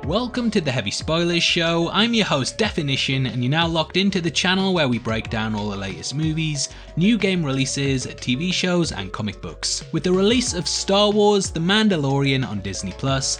Welcome to the Heavy Spoilers Show. I'm your host Deffinition, and you're now locked into the channel where we break down all the latest movies, new game releases, TV shows and comic books. With the release of Star Wars: The Mandalorian on Disney+,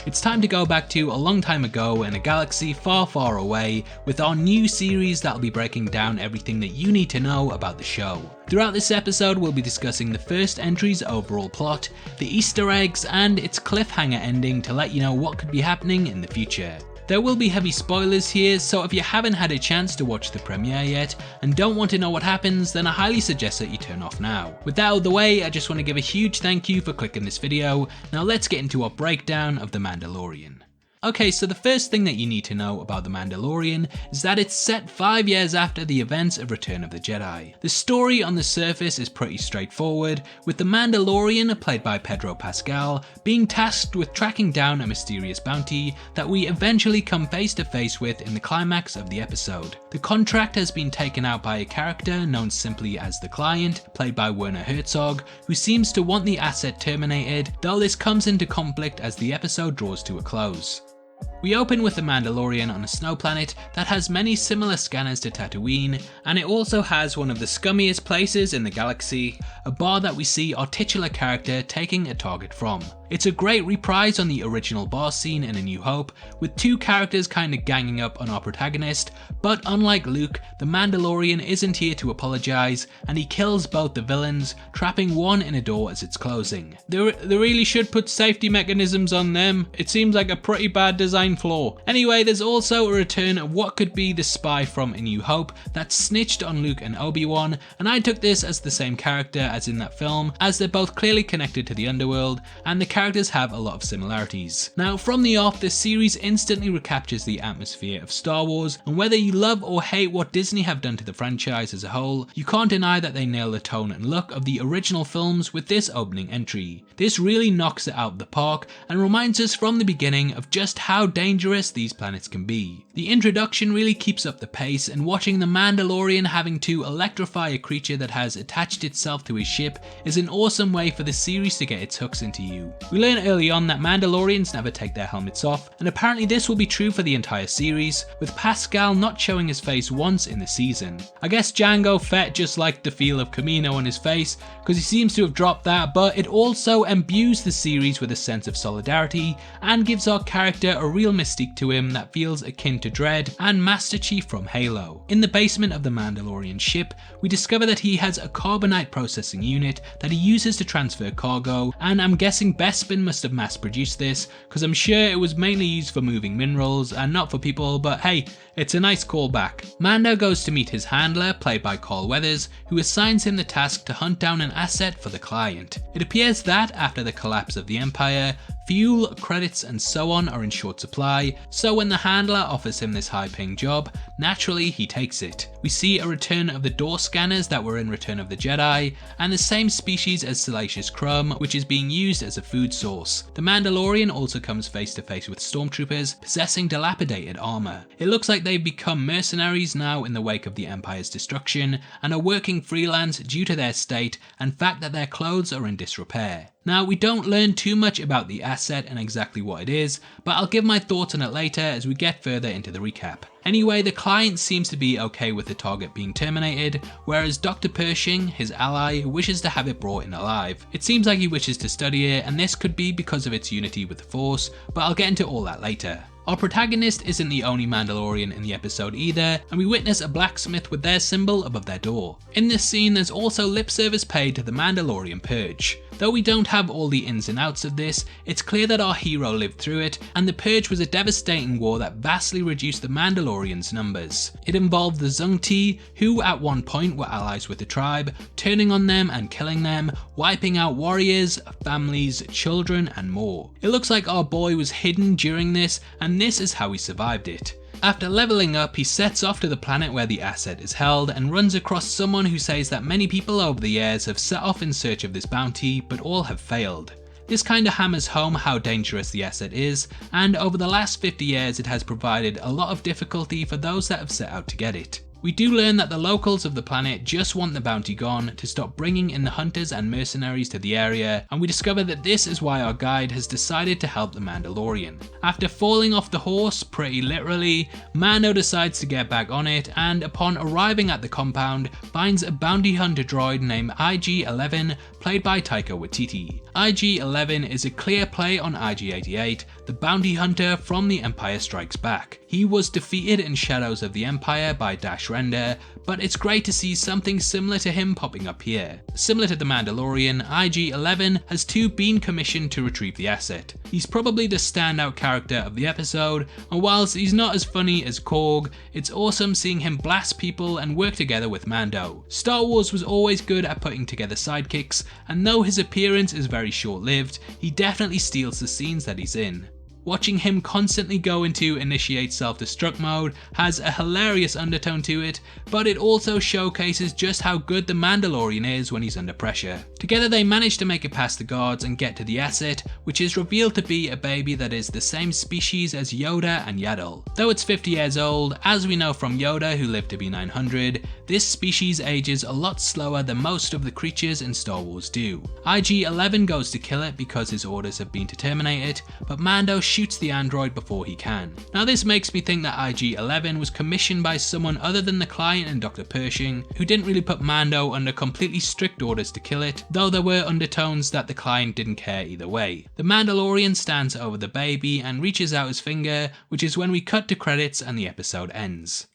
it's time to go back to a long time ago in a galaxy far, far away with our new series that'll be breaking down everything that you need to know about the show. Throughout this episode, we'll be discussing the first entry's overall plot, the Easter eggs, and its cliffhanger ending to let you know what could be happening in the future. There will be heavy spoilers here, so if you haven't had a chance to watch the premiere yet and don't want to know what happens, then I highly suggest that you turn off now. With that out of the way, I just want to give a huge thank you for clicking this video. Now let's get into our breakdown of The Mandalorian. Okay, so the first thing that you need to know about The Mandalorian is that it's set 5 years after the events of Return of the Jedi. The story on the surface is pretty straightforward, with the Mandalorian, played by Pedro Pascal, being tasked with tracking down a mysterious bounty that we eventually come face to face with in the climax of the episode. The contract has been taken out by a character known simply as the Client, played by Werner Herzog, who seems to want the asset terminated, though this comes into conflict as the episode draws to a close. We open with the Mandalorian on a snow planet that has many similar scanners to Tatooine, and it also has one of the scummiest places in the galaxy, a bar that we see our titular character taking a target from. It's a great reprise on the original bar scene in A New Hope, with two characters kinda ganging up on our protagonist, but unlike Luke, the Mandalorian isn't here to apologise, and he kills both the villains, trapping one in a door as it's closing. They really should put safety mechanisms on them. It seems like a pretty bad design flaw. Anyway, there's also a return of what could be the spy from A New Hope that snitched on Luke and Obi-Wan, and I took this as the same character as in that film, as they're both clearly connected to the underworld, and the characters have a lot of similarities. Now, from the off, this series instantly recaptures the atmosphere of Star Wars, and whether you love or hate what Disney have done to the franchise as a whole, you can't deny that they nail the tone and look of the original films with this opening entry. This really knocks it out of the park and reminds us from the beginning of just how dangerous these planets can be. The introduction really keeps up the pace, and watching the Mandalorian having to electrify a creature that has attached itself to his ship is an awesome way for the series to get its hooks into you. We learn early on that Mandalorians never take their helmets off, and apparently this will be true for the entire series, with Pascal not showing his face once in the season. I guess Jango Fett just liked the feel of Camino on his face, because he seems to have dropped that, but it also imbues the series with a sense of solidarity and gives our character a real mystique to him that feels akin to Dredd and Master Chief from Halo. In the basement of the Mandalorian ship, we discover that he has a carbonite processing unit that he uses to transfer cargo, and I'm guessing Bespin must have mass produced this, because I'm sure it was mainly used for moving minerals and not for people, but hey, it's a nice callback. Mando goes to meet his handler, played by Carl Weathers, who assigns him the task to hunt down an asset for the Client. It appears that after the collapse of the Empire, fuel, credits and so on are in short supply, so when the handler offers him this high-paying job, naturally he takes it. We see a return of the door scanners that were in Return of the Jedi, and the same species as Salacious Crumb, which is being used as a food source. The Mandalorian also comes face to face with stormtroopers possessing dilapidated armor. It looks like they've become mercenaries now in the wake of the Empire's destruction, and are working freelance due to their state and fact that their clothes are in disrepair. Now, we don't learn too much about the asset and exactly what it is, but I'll give my thoughts on it later as we get further into the recap. Anyway, the Client seems to be okay with the target being terminated, whereas Dr. Pershing, his ally, wishes to have it brought in alive. It seems like he wishes to study it, and this could be because of its unity with the Force, but I'll get into all that later. Our protagonist isn't the only Mandalorian in the episode either, and we witness a blacksmith with their symbol above their door. In this scene, there's also lip service paid to the Mandalorian purge. Though we don't have all the ins and outs of this, it's clear that our hero lived through it, and the purge was a devastating war that vastly reduced the Mandalorians' numbers. It involved the Zung-Ti, who at one point were allies with the tribe, turning on them and killing them, wiping out warriors, families, children and more. It looks like our boy was hidden during this, and this is how he survived it. After leveling up, he sets off to the planet where the asset is held and runs across someone who says that many people over the years have set off in search of this bounty, but all have failed. This kinda hammers home how dangerous the asset is, and over the last 50 years it has provided a lot of difficulty for those that have set out to get it. We do learn that the locals of the planet just want the bounty gone to stop bringing in the hunters and mercenaries to the area, and we discover that this is why our guide has decided to help the Mandalorian. After falling off the horse, pretty literally, Mando decides to get back on it, and upon arriving at the compound, finds a bounty hunter droid named IG-11, played by Taika Waititi. IG-11 is a clear play on IG-88, the bounty hunter from The Empire Strikes Back. He was defeated in Shadows of the Empire by Dash Render, but it's great to see something similar to him popping up here. Similar to the Mandalorian, IG-11 has too been commissioned to retrieve the asset. He's probably the standout character of the episode, and whilst he's not as funny as Korg, it's awesome seeing him blast people and work together with Mando. Star Wars was always good at putting together sidekicks, and though his appearance is very short-lived, he definitely steals the scenes that he's in. Watching him constantly go into initiate self-destruct mode has a hilarious undertone to it, but it also showcases just how good the Mandalorian is when he's under pressure. Together they manage to make it past the guards and get to the asset, which is revealed to be a baby that is the same species as Yoda and Yaddle. Though it's 50 years old, as we know from Yoda who lived to be 900, this species ages a lot slower than most of the creatures in Star Wars do. IG-11 goes to kill it because his orders have been to terminate it, but Mando shoots the android before he can. Now this makes me think that IG-11 was commissioned by someone other than the client and Dr. Pershing, who didn't really put Mando under completely strict orders to kill it, though there were undertones that the client didn't care either way. The Mandalorian stands over the baby and reaches out his finger, which is when we cut to credits and the episode ends.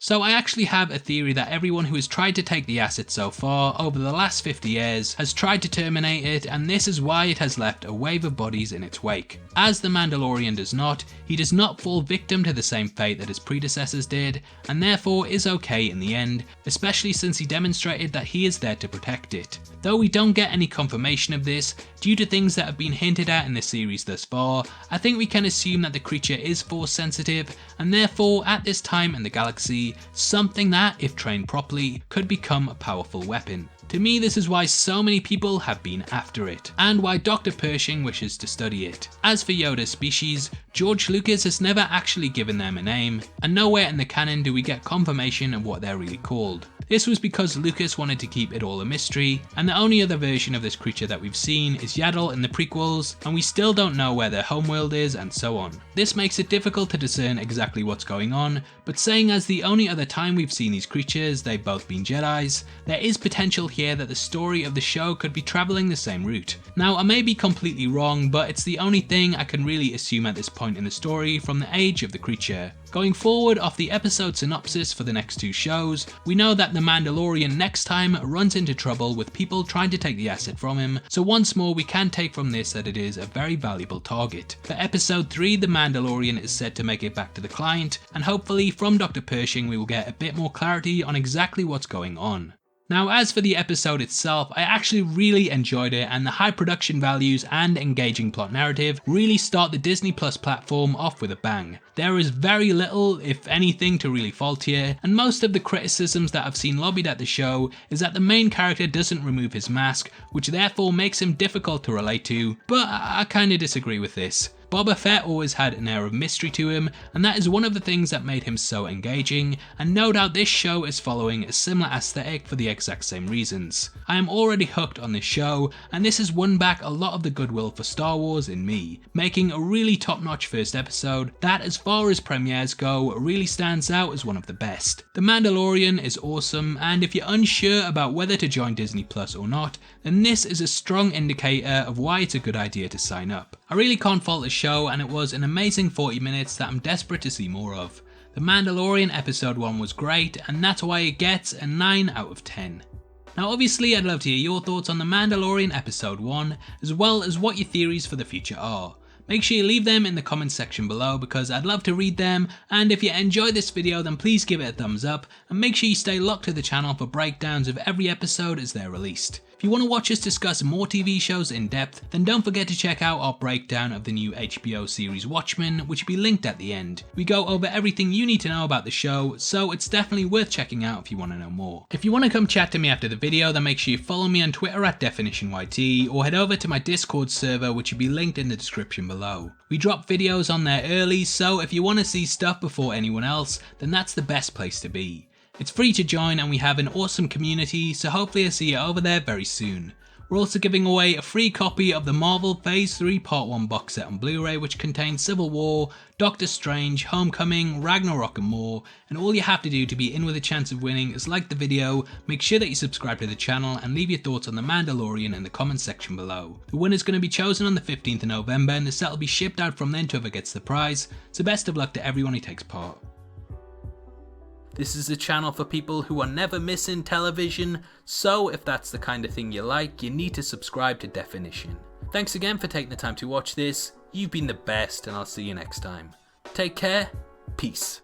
So I actually have a theory that everyone who has tried to take the asset so far over the last 50 years has tried to terminate it, and this is why it has left a wave of bodies in its wake. As the Mandalorian does not, he does not fall victim to the same fate that his predecessors did, and therefore is okay in the end, especially since he demonstrated that he is there to protect it. Though we don't get any confirmation of this, due to things that have been hinted at in the series thus far, I think we can assume that the creature is force sensitive, and therefore at this time in the galaxy, something that, if trained properly, could become a powerful weapon. To me, this is why so many people have been after it, and why Dr. Pershing wishes to study it. As for Yoda's species, George Lucas has never actually given them a name, and nowhere in the canon do we get confirmation of what they're really called. This was because Lucas wanted to keep it all a mystery, and the only other version of this creature that we've seen is Yaddle in the prequels, and we still don't know where their homeworld is and so on. This makes it difficult to discern exactly what's going on, but saying as the only other time we've seen these creatures they've both been Jedis, there is potential here that the story of the show could be travelling the same route. Now I may be completely wrong, but it's the only thing I can really assume at this point in the story from the age of the creature. Going forward off the episode synopsis for the next two shows, we know that the Mandalorian next time runs into trouble with people trying to take the asset from him, so once more we can take from this that it is a very valuable target. For episode 3, the Mandalorian is said to make it back to the client, and hopefully from Dr. Pershing we will get a bit more clarity on exactly what's going on. Now as for the episode itself, I actually really enjoyed it, and the high production values and engaging plot narrative really start the Disney Plus platform off with a bang. There is very little, if anything, to really fault here, and most of the criticisms that I've seen lobbied at the show is that the main character doesn't remove his mask, which therefore makes him difficult to relate to, but I kinda disagree with this. Boba Fett always had an air of mystery to him, and that is one of the things that made him so engaging, and no doubt this show is following a similar aesthetic for the exact same reasons. I am already hooked on this show, and this has won back a lot of the goodwill for Star Wars in me, making a really top-notch first episode that, as far as premieres go, really stands out as one of the best. The Mandalorian is awesome, and if you're unsure about whether to join Disney Plus or not, then this is a strong indicator of why it's a good idea to sign up. I really can't fault the show, and it was an amazing 40 minutes that I'm desperate to see more of. The Mandalorian episode 1 was great, and that's why it gets a 9 out of 10. Now obviously I'd love to hear your thoughts on the Mandalorian episode 1, as well as what your theories for the future are. Make sure you leave them in the comments section below because I'd love to read them, and if you enjoyed this video then please give it a thumbs up, and make sure you stay locked to the channel for breakdowns of every episode as they're released. If you want to watch us discuss more TV shows in depth, then don't forget to check out our breakdown of the new HBO series Watchmen, which will be linked at the end. We go over everything you need to know about the show, so it's definitely worth checking out if you want to know more. If you want to come chat to me after the video, then make sure you follow me on Twitter at DeffinitionYT, or head over to my Discord server, which will be linked in the description below. We drop videos on there early, so if you want to see stuff before anyone else, then that's the best place to be. It's free to join and we have an awesome community, so hopefully I'll see you over there very soon. We're also giving away a free copy of the Marvel Phase 3 Part 1 box set on Blu-ray, which contains Civil War, Doctor Strange, Homecoming, Ragnarok and more, and all you have to do to be in with a chance of winning is like the video, make sure that you subscribe to the channel and leave your thoughts on the Mandalorian in the comment section below. The winner's going to be chosen on the 15th of November and the set will be shipped out from then to whoever gets the prize, so best of luck to everyone who takes part. This is a channel for people who are never missing television, so if that's the kind of thing you like, you need to subscribe to Deffinition. Thanks again for taking the time to watch this, you've been the best and I'll see you next time. Take care, peace.